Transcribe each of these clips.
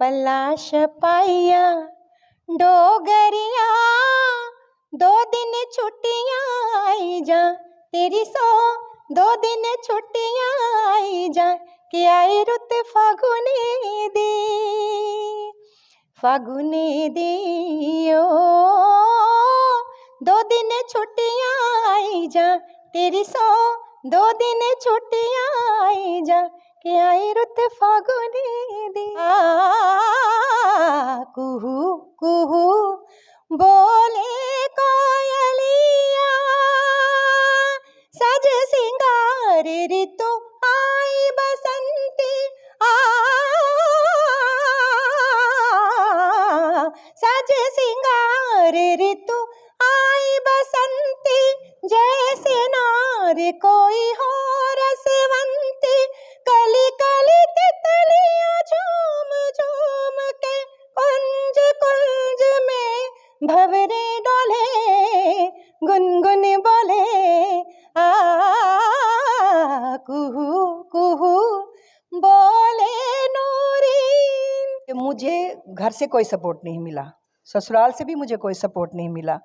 पलाश पाइया डोगरिया, 2 दिन छुट्टियां आई जा तेरी सो, 2 दिन छुट्टियां आई जा कि आई रुत फागुनी दी ओ, 2 दिन छुट्टियां आई जा तेरी सो, 2 दिन छुट्टियां आई जा कि आई रुत फागुनी दी। कुहू कुहू बोले कोयलिया, सज सिंगार ऋतु आई बसंती, सज सिंगार ऋतु आई बसंती, जैसे नार कोई हो रसवंती, कली कली तितलियां झूम झूम के कुंज कुंज में भंवरे डोले, गुनगुन बोले कुहू कुहू बोले नूरी। मुझे घर से कोई सपोर्ट नहीं मिला, ससुराल से भी मुझे कोई सपोर्ट नहीं मिला।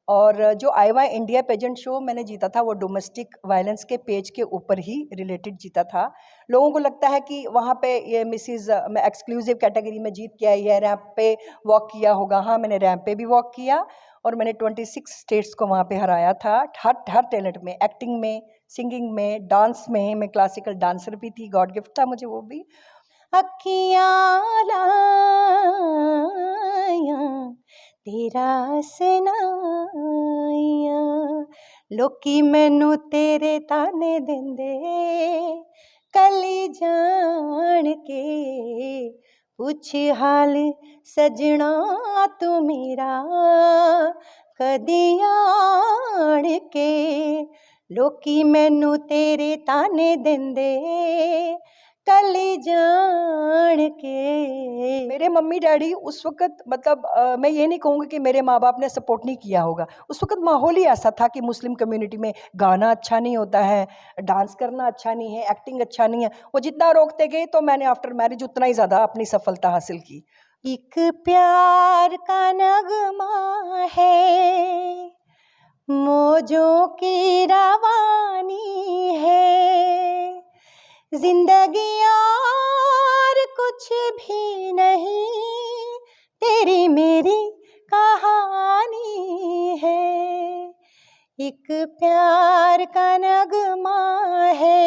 और जो आईवा इंडिया पेजेंट शो मैंने जीता था वो डोमेस्टिक वायलेंस के पेज के ऊपर ही रिलेटेड जीता था। लोगों को लगता है कि वहाँ पे ये मिसिज मैं एक्सक्लूसिव कैटेगरी में जीत के आई है, रैंप पे वॉक किया होगा। हाँ, मैंने रैंप पे भी वॉक किया और मैंने 26 स्टेट्स को वहाँ पे हराया था। हर टैलेंट में, एक्टिंग में, सिंगिंग में, डांस में। मैं क्लासिकल डांसर भी थी, गॉड गिफ्ट था मुझे वो भी। अखियाँ लाया तेरा सुनाया, लोकी मैनू तेरे ताने देंदे, कली जान के पुछ हाल सजना तू मेरा, कदी आन के लोकी मैनू तेरे ताने देंदे, कली जान के। मेरे मम्मी डैडी उस वक़्त मतलब मैं ये नहीं कहूँगी कि मेरे माँ बाप ने सपोर्ट नहीं किया होगा। उस वक़्त माहौल ही ऐसा था कि मुस्लिम कम्युनिटी में गाना अच्छा नहीं होता है, डांस करना अच्छा नहीं है, एक्टिंग अच्छा नहीं है। वो जितना रोकते गए तो मैंने आफ्टर मैरिज उतना ही ज़्यादा अपनी सफलता हासिल की। एक प्यार का नगमा है, मौजों की रवानी है, जिंदगी और कुछ भी नहीं, तेरी मेरी कहानी है, एक प्यार का नगमा है।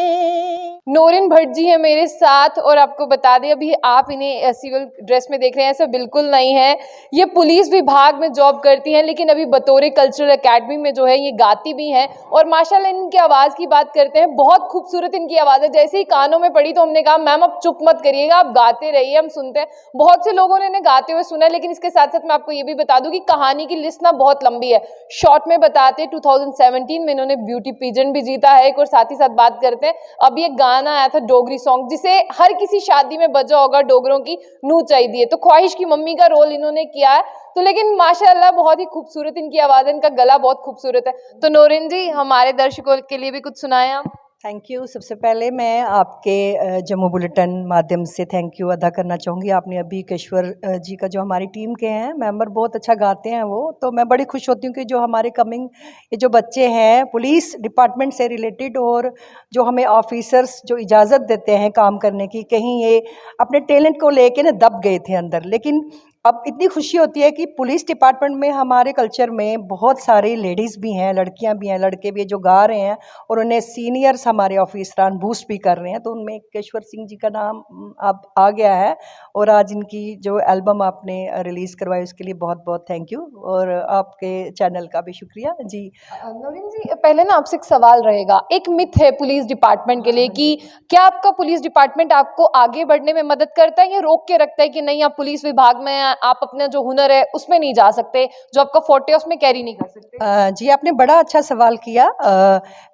नोरिन भट्ट जी है मेरे साथ और आपको बता दें अभी आप इन्हें सिविल ड्रेस में देख रहे हैं, ऐसा बिल्कुल नहीं है। ये पुलिस विभाग में जॉब करती हैं लेकिन अभी बतौर कल्चरल एकेडमी में जो है ये गाती भी हैं। और माशाल्लाह इनकी आवाज़ की बात करते हैं, बहुत खूबसूरत इनकी आवाज़ है। जैसे ही कानों में पड़ी तो हमने कहा मैम आप चुप मत करिएगा, आप गाते रहिए, हम सुनते हैं। बहुत से लोगों ने इन्हें गाते हुए सुना है, लेकिन इसके साथ साथ मैं आपको ये भी बता दूँ कि कहानी की लिस्ट ना बहुत लंबी है। शॉर्ट में बताते 2017 में इन्होंने ब्यूटी पीजेंट भी जीता है एक, और साथ ही साथ बात करते हैं अभी एक गाना आया था डोगरी सॉन्ग जिसे हर किसी शादी में बजा होगा, डोगरों की नूह चाहिए, तो ख्वाहिश की मम्मी का रोल इन्होंने किया है। तो लेकिन माशाल्लाह बहुत ही खूबसूरत इनकी आवाज़ है, इनका गला बहुत खूबसूरत है। तो नोरिन जी हमारे दर्शकों के लिए भी कुछ सुनाएं आप। Thank you. सबसे पहले मैं आपके जम्मू बुलेटिन माध्यम से थैंक यू अदा करना चाहूँगी। आपने अभी केशवर जी का जो हमारी टीम के हैं मेंबर बहुत अच्छा गाते हैं वो, तो मैं बड़ी खुश होती हूँ कि जो हमारे कमिंग ये जो बच्चे हैं पुलिस डिपार्टमेंट से रिलेटेड और जो हमें ऑफिसर्स जो इजाज़त देते हैं काम करने की, कहीं ये अपने टैलेंट को लेके ना दब गए थे अंदर। लेकिन अब इतनी खुशी होती है कि पुलिस डिपार्टमेंट में हमारे कल्चर में बहुत सारी लेडीज़ भी हैं, लड़कियां भी हैं, लड़के भी हैं जो गा रहे हैं और उन्हें सीनियर्स हमारे ऑफिसरान बूस्ट भी कर रहे हैं। तो उनमें केशवर सिंह जी का नाम अब आ गया है और आज इनकी जो एल्बम आपने रिलीज़ करवाई उसके लिए बहुत बहुत थैंक यू, और आपके चैनल का भी शुक्रिया जी। नोरिन जी पहले ना आपसे एक सवाल रहेगा, एक मिथ है पुलिस डिपार्टमेंट के लिए कि क्या आपका पुलिस डिपार्टमेंट आपको आगे बढ़ने में मदद करता है या रोक के रखता है कि नहीं आप पुलिस विभाग में आप अपना जो हुनर है उसमें नहीं जा सकते, जो आपका फोर्टे है उसमें कैरी नहीं कर सकते? जी आपने बड़ा अच्छा सवाल किया।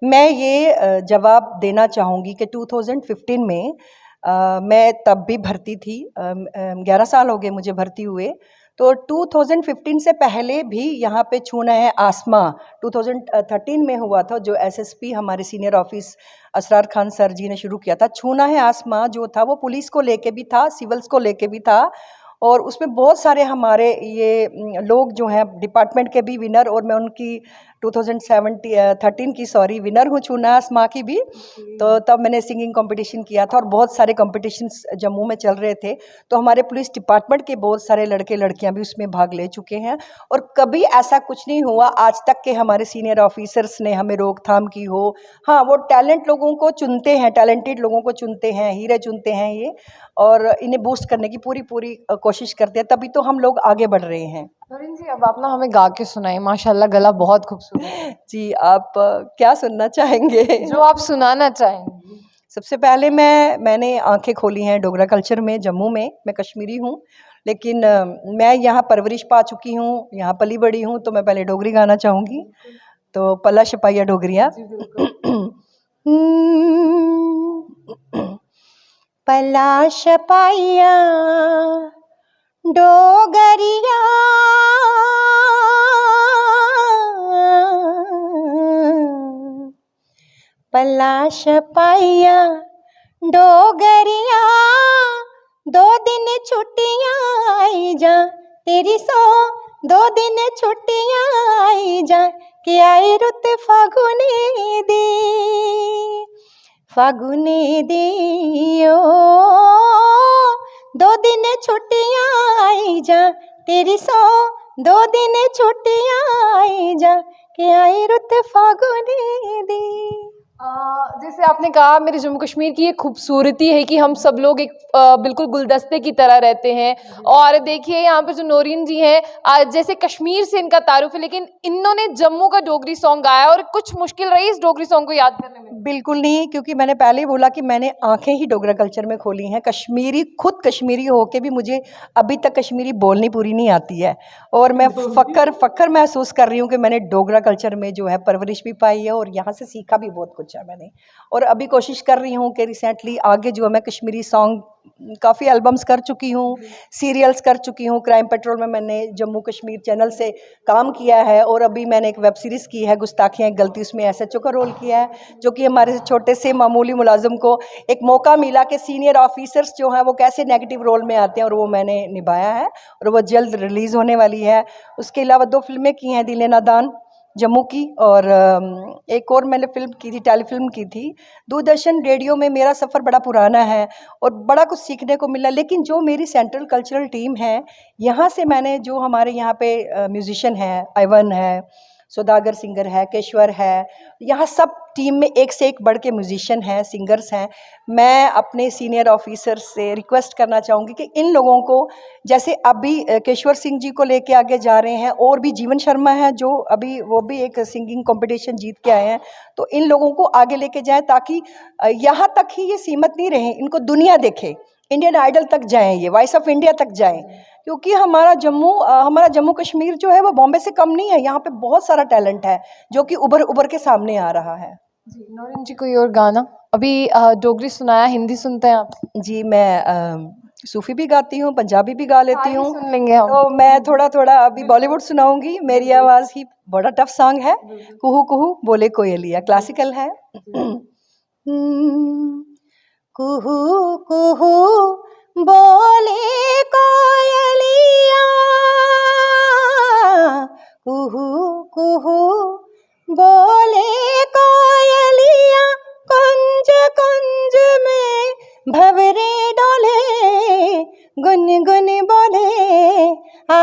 मैं ये जवाब देना चाहूँगी कि 2015 में मैं तब भी भर्ती थी, 11 साल हो गए मुझे भर्ती हुए। तो 2015 से पहले भी यहाँ पे छूना है आसमां 2013 में हुआ था, जो एसएसपी हमारे senior office Asrar Khan sir जी ने शुरू किया था। छूना है आसमां जो था वो पुलिस को लेके भी था, सिविल्स को लेके भी था, और उसमें बहुत सारे हमारे ये लोग जो हैं डिपार्टमेंट के भी विनर, और मैं उनकी 2013 की विनर हूँ चुनास माँ की भी। तो तब मैंने सिंगिंग कंपटीशन किया था और बहुत सारे कंपटीशंस जम्मू में चल रहे थे, तो हमारे पुलिस डिपार्टमेंट के बहुत सारे लड़के लड़कियां भी उसमें भाग ले चुके हैं। और कभी ऐसा कुछ नहीं हुआ आज तक के हमारे सीनियर ऑफिसर्स ने हमें रोकथाम की हो। हाँ, वो टैलेंट लोगों को चुनते हैं, टैलेंटेड लोगों को चुनते हैं, हीरे चुनते हैं ये, और इन्हें बूस्ट करने की पूरी पूरी कोशिश करते हैं, तभी तो हम लोग आगे बढ़ रहे हैं। नौरीन जी, अब आप ना हमें गा के सुनाइए, माशाल्लाह गला बहुत खूबसूरत है। जी, आप क्या सुनना चाहेंगे? जो आप सुनाना चाहें। सबसे पहले मैंने आंखें खोली हैं डोगरा कल्चर में, जम्मू में। मैं कश्मीरी हूँ, लेकिन मैं यहाँ परवरिश पा चुकी हूँ, यहाँ पली बड़ी हूँ, तो मैं पहले डोगरी गाना चाहूँगी। तो पला छपाइया डोगरिया। पला छपाइया डोगरिया, पला छपाइया डोगरिया, 2 दिन छुट्टियां आई जा तेरी 2 दिन छुट्टियां आई जा, कि आई रुत फागुनी दी, फागुनी दी ओ, 2 दिन छुट्टियां आई जा तेरी 2 दिन छुट्टियां आई जा, कि आई रुत फागुनी दी। जैसे आपने कहा, मेरे जम्मू कश्मीर की ये खूबसूरती है कि हम सब लोग एक बिल्कुल गुलदस्ते की तरह रहते हैं। और देखिए यहाँ पर जो नौरीन जी हैं, जैसे कश्मीर से इनका तारुफ है, लेकिन इन्होंने जम्मू का डोगरी सॉन्ग गाया, और कुछ मुश्किल रही इस डोगरी सॉन्ग को याद करने में? बिल्कुल नहीं, क्योंकि मैंने पहले ही बोला कि मैंने आंखें ही डोगरा कल्चर में खोली हैं। कश्मीरी, खुद कश्मीरी होके भी मुझे अभी तक कश्मीरी बोलनी पूरी नहीं आती है, और मैं फ़ख्र महसूस कर रही हूँ कि मैंने डोगरा कल्चर में जो है परवरिश भी पाई है, और यहाँ से सीखा भी बहुत कुछ है मैंने। और अभी कोशिश कर रही हूँ कि रिसेंटली आगे जो है मैं कश्मीरी सॉन्ग, काफ़ी एल्बम्स कर चुकी हूँ, सीरियल्स कर चुकी हूँ। क्राइम पेट्रोल में मैंने जम्मू कश्मीर चैनल से काम किया है, और अभी मैंने एक वेब सीरीज़ की है गुस्ताखियाँ एक गलती, उसमें SHO का रोल किया है, जो कि हमारे छोटे से मामूली मुलाजिम को एक मौका मिला कि सीनियर ऑफिसर्स जो हैं वो कैसे नेगेटिव रोल में आते हैं, और वो मैंने निभाया है, और वो जल्द रिलीज़ होने वाली है। उसके अलावा 2 फिल्में की हैं, दिल नादान जम्मू की, और एक और मैंने फिल्म की थी, टेलीफिल्म की थी। दूरदर्शन रेडियो में मेरा सफ़र बड़ा पुराना है और बड़ा कुछ सीखने को मिला, लेकिन जो मेरी सेंट्रल कल्चरल टीम है, यहाँ से मैंने जो हमारे यहाँ पे म्यूजिशियन है, आइवन है, सौदागर सिंगर है, केशवर है, यहाँ सब टीम में एक से एक बढ़ के म्यूजिशियन हैं, सिंगर्स हैं। मैं अपने सीनियर ऑफिसर्स से रिक्वेस्ट करना चाहूँगी कि इन लोगों को, जैसे अभी केशवर सिंह जी को लेके आगे जा रहे हैं, और भी जीवन शर्मा हैं जो अभी वो भी एक सिंगिंग कंपटीशन जीत के आए हैं, तो इन लोगों को आगे लेके जाएं, ताकि यहाँ तक ही ये सीमित नहीं रहे, इनको दुनिया देखे, इंडियन आइडल तक जाएं, ये वॉइस ऑफ इंडिया तक जाएं, क्योंकि हमारा जम्मू कश्मीर जो है वो बॉम्बे से कम नहीं है। यहाँ पे बहुत सारा टैलेंट है जो कि उभर के सामने आ रहा है। जी नौरीन जी, कोई और गाना? अभी डोगरी सुनाया, हिंदी सुनते हैं आप? जी, मैं सूफी भी गाती हूँ, पंजाबी भी गा लेती हूँ। सुन लेंगे हम। तो मैं थोड़ा थोड़ा अभी बॉलीवुड सुनाऊंगी। मेरी आवाज़ ही बड़ा टफ सॉन्ग है, कुहू कुहू बोले कोयलिया, क्लासिकल है। कुहू कुहू बोले कोयलिया, कुहू कुहू बोले कोयलिया, कुंज कुंज में भंवरे डोले, गुन गुन बोले आ,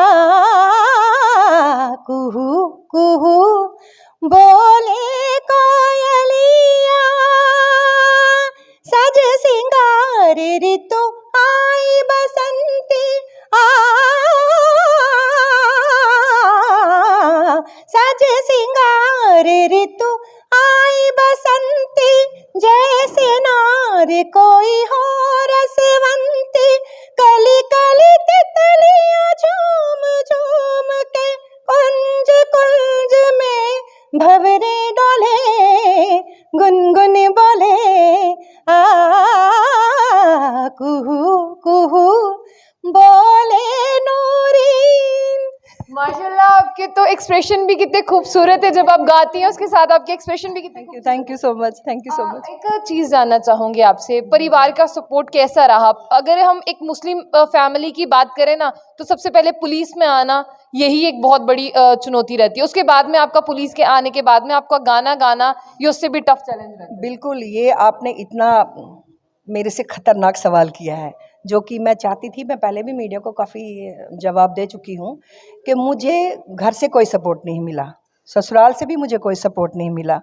कुहू कुहू बोले कोयलिया, सज सिंगार ऋतु आई बसंती, सज सिंगार ऋतु आई बसंती, जैसे नार कोई हो रसवंती, कली कली तितलियां झूम झूम के कुंज कुंज में भंवरे डोले, गुनगुन बोले आ, कुहू कुहू बोले नूरीन। माशाल्लाह, आप आपके तो एक्सप्रेशन भी कितने खूबसूरत है, जब आप गाती हैं उसके साथ आपके एक्सप्रेशन भी कितने thank you so much, thank you so much. एक चीज़ जानना चाहूँगी आपसे, परिवार का सपोर्ट कैसा रहा? अगर हम एक मुस्लिम फैमिली की बात करें ना, तो सबसे पहले पुलिस में आना यही एक बहुत बड़ी चुनौती रहती है। उसके बाद में आपका पुलिस के आने के बाद में आपका गाना गाना, ये उससे भी टफ चैलेंज रहता है। बिल्कुल, ये आपने इतना मेरे से खतरनाक सवाल किया है, जो कि मैं चाहती थी, मैं पहले भी मीडिया को काफ़ी जवाब दे चुकी हूँ कि मुझे घर से कोई सपोर्ट नहीं मिला, ससुराल से भी मुझे कोई सपोर्ट नहीं मिला।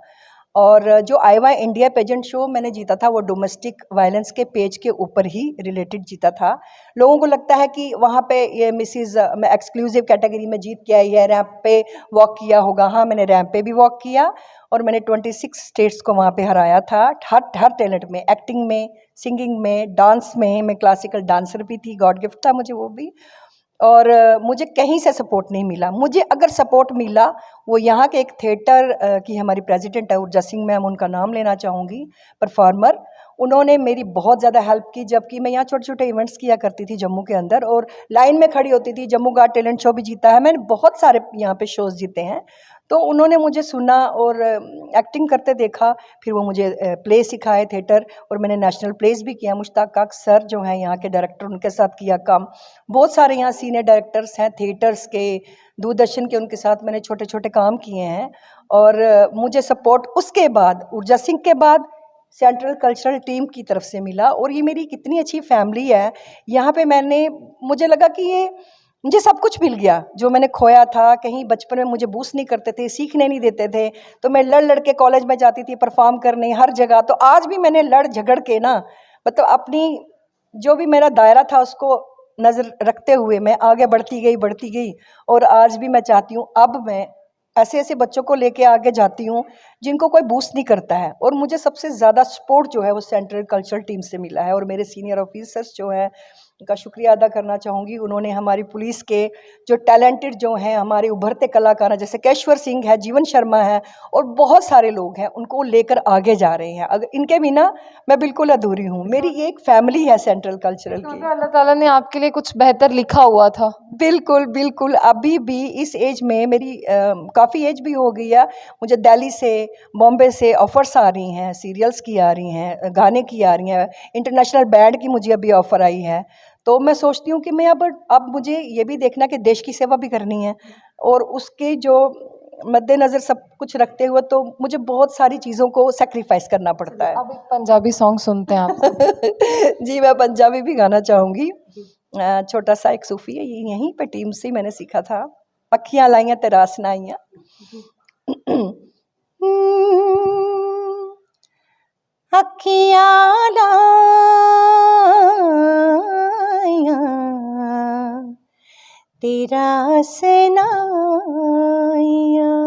और जो आईवा इंडिया पेजेंट शो मैंने जीता था, वो डोमेस्टिक वायलेंस के पेज के ऊपर ही रिलेटेड जीता था। लोगों को लगता है कि वहाँ पे ये मिसिज़ मैं एक्सक्लूसिव कैटेगरी में जीत के आई है, रैंप पे वॉक किया होगा। हाँ, मैंने रैंप पे भी वॉक किया और मैंने 26 स्टेट्स को वहाँ पे हराया था। हर टैलेंट में, एक्टिंग में, सिंगिंग में, डांस में। मैं क्लासिकल डांसर भी थी, गॉड गिफ्ट था मुझे वो भी। और मुझे कहीं से सपोर्ट नहीं मिला। मुझे अगर सपोर्ट मिला, वो यहाँ के एक थिएटर की हमारी प्रेसिडेंट है ऊर्जा सिंह मैम, उनका नाम लेना चाहूँगी, परफॉर्मर। उन्होंने मेरी बहुत ज़्यादा हेल्प की, जबकि मैं यहाँ छोटे-छोटे इवेंट्स किया करती थी जम्मू के अंदर और लाइन में खड़ी होती थी। जम्मू गॉट टैलेंट शो भी जीता है, मैंने बहुत सारे यहाँ पे शोज़ जीते हैं। तो उन्होंने मुझे सुना और एक्टिंग करते देखा, फिर वो मुझे प्ले सिखाए थिएटर, और मैंने नेशनल प्लेस भी किया। मुश्ताक काक सर जो हैं यहाँ के डायरेक्टर, उनके साथ किया काम। बहुत सारे यहाँ सीनियर डायरेक्टर्स हैं थिएटर्स के, दूरदर्शन के, उनके साथ मैंने छोटे-छोटे काम किए हैं। और मुझे सपोर्ट उसके बाद, ऊर्जा सिंह के बाद, सेंट्रल कल्चरल टीम की तरफ से मिला। और ये मेरी कितनी अच्छी फैमिली है। यहाँ पे मुझे लगा कि ये मुझे सब कुछ मिल गया जो मैंने खोया था। कहीं बचपन में मुझे बूस्ट नहीं करते थे, सीखने नहीं देते थे, तो मैं लड़ के कॉलेज में जाती थी परफॉर्म करने हर जगह। तो आज भी मैंने लड़ झगड़ के ना, मतलब अपनी जो भी मेरा दायरा था उसको नज़र रखते हुए मैं आगे बढ़ती गई। और आज भी मैं चाहती हूँ, अब मैं ऐसे बच्चों को लेके आगे जाती हूँ जिनको कोई बूस्ट नहीं करता है। और मुझे सबसे ज़्यादा सपोर्ट जो है वो सेंट्रल कल्चरल टीम से मिला है। और मेरे सीनियर ऑफिसर्स जो हैं, उनका शुक्रिया अदा करना चाहूँगी। उन्होंने हमारी पुलिस के जो टैलेंटेड जो हैं, हमारे उभरते कलाकार हैं, जैसे केशवर सिंह है, जीवन शर्मा है, और बहुत सारे लोग हैं, उनको लेकर आगे जा रहे हैं। अगर इनके बिना मैं बिल्कुल अधूरी हूँ। मेरी एक फैमिली है सेंट्रल कल्चरल की। अल्लाह ताला ने आपके लिए कुछ बेहतर लिखा हुआ था। बिल्कुल, बिल्कुल। अभी भी इस एज में मेरी काफ़ी एज भी हो गई है। मुझे दिल्ली से, बॉम्बे से ऑफ़र्स आ रही हैं, सीरियल्स की आ रही हैं, गाने की आ रही हैं, इंटरनेशनल बैंड की मुझे अभी ऑफ़र आई है। तो मैं सोचती हूँ कि मैं अब मुझे ये भी देखना है कि देश की सेवा भी करनी है, और उसके जो मद्देनज़र सब कुछ रखते हुए तो मुझे बहुत सारी चीज़ों को सैक्रिफ़ाइस करना पड़ता है। अब एक पंजाबी सॉन्ग सुनते हैं आप। जी, मैं पंजाबी भी गाना चाहूँगी। छोटा सा एक सूफ़ी है, ये यहीं पे टीम से ही मैंने सीखा था। अखियाँ लाइयां ते रास ना आइयां। अखियाँ लाइयां ते रास ना आइयां,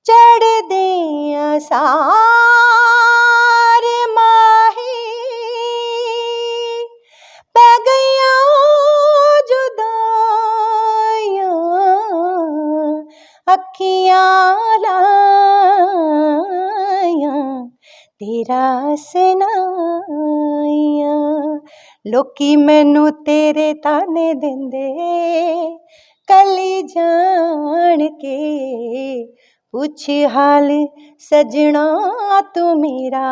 चढ़दियां सार माही पै गईयां जुदाइयां, अखियाँ लाइयां ते रास ना आइयां। लोकी मैनू तेरे ताने दिंदे, कली जान के पुछ हाल सजना तू मेरा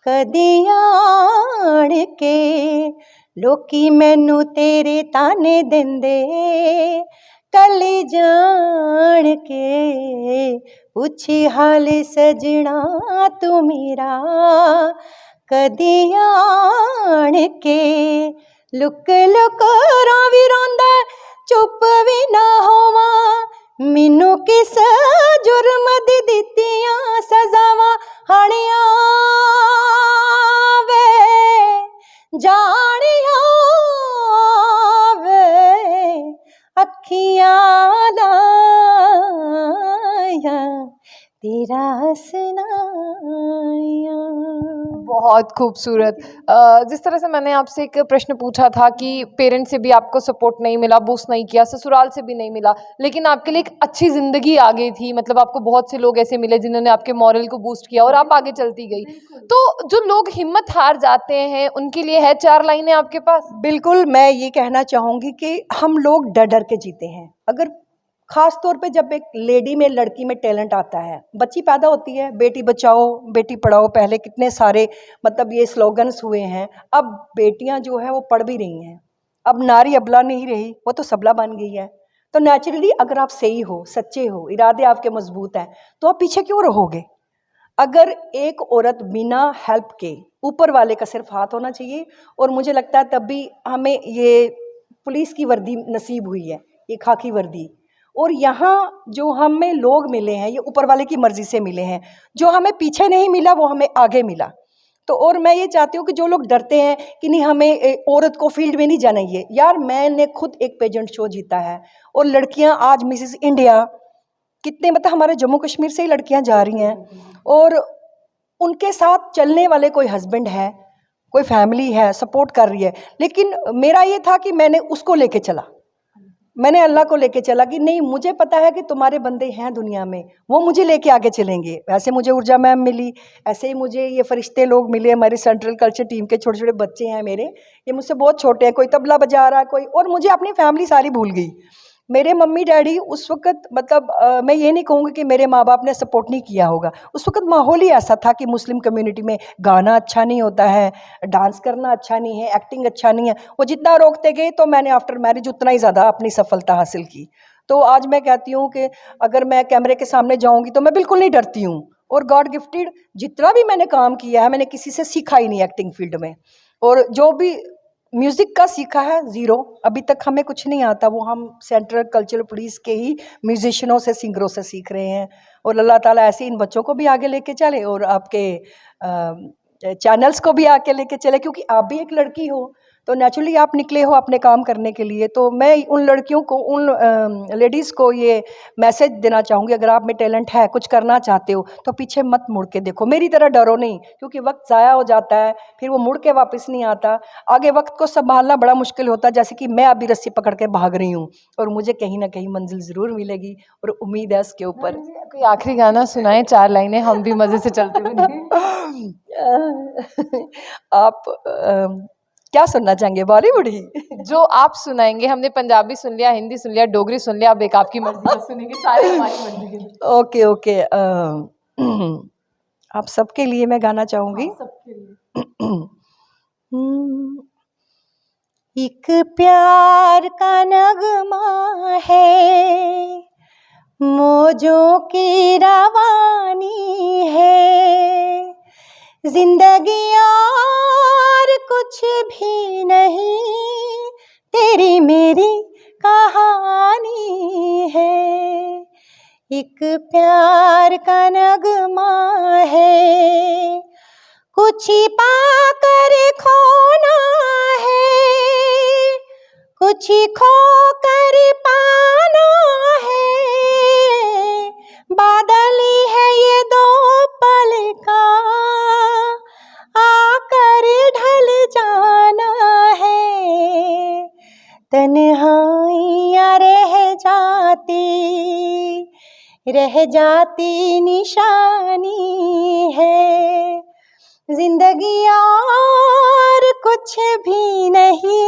कदी आन के। लोकी मैनू तेरे ताने दिंदे, कली जान के पुछ हाल सजना तू मेरा कदी आन के। लुक लुक रोवी रोंदा चुप भी ना होवा, मैनू किस जुर्म दी दित्तियां सजावां हानिया वे जानिया वे, अखियाँ लाइयां ते रास ना आइयां। बहुत खूबसूरत। जिस तरह से मैंने आपसे एक प्रश्न पूछा था कि पेरेंट्स से भी आपको सपोर्ट नहीं मिला, बूस्ट नहीं किया, ससुराल से भी नहीं मिला, लेकिन आपके लिए एक अच्छी ज़िंदगी आ गई थी, मतलब आपको बहुत से लोग ऐसे मिले जिन्होंने आपके मॉरल को बूस्ट किया और आप आगे चलती गई। तो जो लोग हिम्मत हार जाते हैं, उनके लिए है 4 लाइनें आपके पास? बिल्कुल, मैं ये कहना चाहूँगी कि हम लोग डर-डर के जीते हैं। अगर ख़ास तौर पे जब एक लेडी में, लड़की में टैलेंट आता है, बच्ची पैदा होती है, बेटी बचाओ, बेटी पढ़ाओ, पहले कितने सारे मतलब ये स्लोगन्स हुए हैं। अब बेटियाँ जो हैं वो पढ़ भी रही हैं। अब नारी अबला नहीं रही, वो तो सबला बन गई है। तो नेचुरली अगर आप सही हो, सच्चे हो, इरादे आपके मज़बूत हैं, तो आप पीछे क्यों रहोगे? अगर एक औरत बिना हेल्प के, ऊपर वाले का सिर्फ हाथ होना चाहिए, और मुझे लगता है तभी हमें ये पुलिस की वर्दी नसीब हुई है, ये खाकी वर्दी। और यहाँ जो हमें लोग मिले हैं, ये ऊपर वाले की मर्जी से मिले हैं। जो हमें पीछे नहीं मिला वो हमें आगे मिला। तो और मैं ये चाहती हूँ कि जो लोग डरते हैं कि नहीं हमें औरत को फील्ड में नहीं जाना, ये यार मैंने खुद एक पेजेंट शो जीता है, और लड़कियां आज मिसेस इंडिया कितने, मतलब हमारे जम्मू कश्मीर से ही लड़कियां जा रही हैं, और उनके साथ चलने वाले कोई हस्बैंड है, कोई फैमिली है, सपोर्ट कर रही है। लेकिन मेरा ये था कि मैंने उसको लेके चला, मैंने अल्लाह को लेके चला कि नहीं, मुझे पता है कि तुम्हारे बंदे हैं दुनिया में, वो मुझे लेके आगे चलेंगे। ऐसे मुझे ऊर्जा मैम मिली, ऐसे ही मुझे ये फरिश्ते लोग मिले, हमारे सेंट्रल कल्चर टीम के छोटे छोटे बच्चे हैं मेरे, ये मुझसे बहुत छोटे हैं, कोई तबला बजा रहा है, कोई, और मुझे अपनी फैमिली सारी भूल गई। मेरे मम्मी डैडी उस वक़्त, मतलब मैं ये नहीं कहूँगी कि मेरे माँ बाप ने सपोर्ट नहीं किया होगा। उस वक़्त माहौल ही ऐसा था कि मुस्लिम कम्युनिटी में गाना अच्छा नहीं होता है, डांस करना अच्छा नहीं है, एक्टिंग अच्छा नहीं है। वो जितना रोकते गए तो मैंने आफ्टर मैरिज उतना ही ज़्यादा अपनी सफलता हासिल की। तो आज मैं कहती हूँ कि अगर मैं कैमरे के सामने जाऊँगी तो मैं बिल्कुल नहीं डरती हूँ, और गॉड गिफ्टेड जितना भी मैंने काम किया है, मैंने किसी से सीखा ही नहीं एक्टिंग फील्ड में। और जो भी म्यूज़िक का सीखा है, ज़ीरो, अभी तक हमें कुछ नहीं आता, वो हम सेंट्रल कल्चरल पुलिस के ही म्यूजिशियनों से, सिंगरों से सीख रहे हैं। और अल्लाह ताला ऐसे इन बच्चों को भी आगे लेके चले, और आपके चैनल्स को भी आगे लेके चले, क्योंकि आप भी एक लड़की हो, तो नेचुरली आप निकले हो अपने काम करने के लिए। तो मैं उन लड़कियों को, उन लेडीज़ को ये मैसेज देना चाहूँगी, अगर आप में टैलेंट है, कुछ करना चाहते हो, तो पीछे मत मुड़ के देखो, मेरी तरह डरो नहीं, क्योंकि वक्त ज़ाया हो जाता है, फिर वो मुड़ के वापस नहीं आता। आगे वक्त को संभालना बड़ा मुश्किल होता है, जैसे कि मैं अभी रस्सी पकड़ के भाग रही हूँ, और मुझे कहीं ना कहीं मंजिल ज़रूर मिलेगी, और उम्मीद है उसके ऊपर। कोई आखिरी गाना सुनाएं, 4 लाइनें, हम भी मज़े से चलते बनें। आप क्या सुनना चाहेंगे, बॉलीवुड ही? जो आप सुनाएँगे, हमने पंजाबी सुन लिया, हिंदी सुन लिया, डोगरी सुन लिया, अब एक आपकी मर्ज़ी का सुनेंगे, सारे हमारी मर्ज़ी के लिए। ओके ओके, आप सबके लिए मैं गाना चाहूँगी। सबके लिए। हम्म, एक प्यार का नगमा है, मौजों की रवानी है, जिंदगी और कुछ भी नहीं, तेरी मेरी कहानी है। एक प्यार का नगमा है, कुछ छिपा कर खोना है, कुछ खो कर पाना है, बादल है ये दो पल का, आकर ढल जाना है, तन्हाइयाँ रह जाती निशानी है, जिंदगी और कुछ भी नहीं,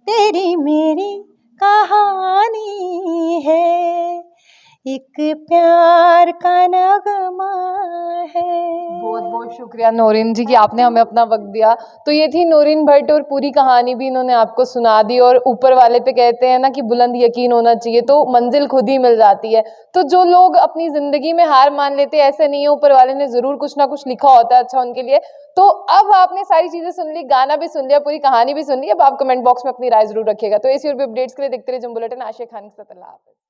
तेरी मेरी कहानी है, एक प्यार का नगमा है। बहुत बहुत शुक्रिया नौरीन जी कि आपने हमें अपना वक्त दिया। तो ये थी नौरीन भट्ट, और पूरी कहानी भी इन्होंने आपको सुना दी। और ऊपर वाले पे कहते हैं ना कि बुलंद यकीन होना चाहिए, तो मंजिल खुद ही मिल जाती है। तो जो लोग अपनी ज़िंदगी में हार मान लेते हैं, ऐसे नहीं है, ऊपर वाले ने ज़रूर कुछ ना कुछ लिखा होता है अच्छा उनके लिए। तो अब आपने सारी चीज़ें सुन ली, गाना भी सुन लिया, पूरी कहानी भी सुन ली। अब आप कमेंट बॉक्स में अपनी राय ज़रूर रखिएगा। तो ऐसी और भी अपडेट्स के लिए देखते रहिए जंग बुलेटिन। आशिया खान के साथ, अल्लाह हाफ़िज़।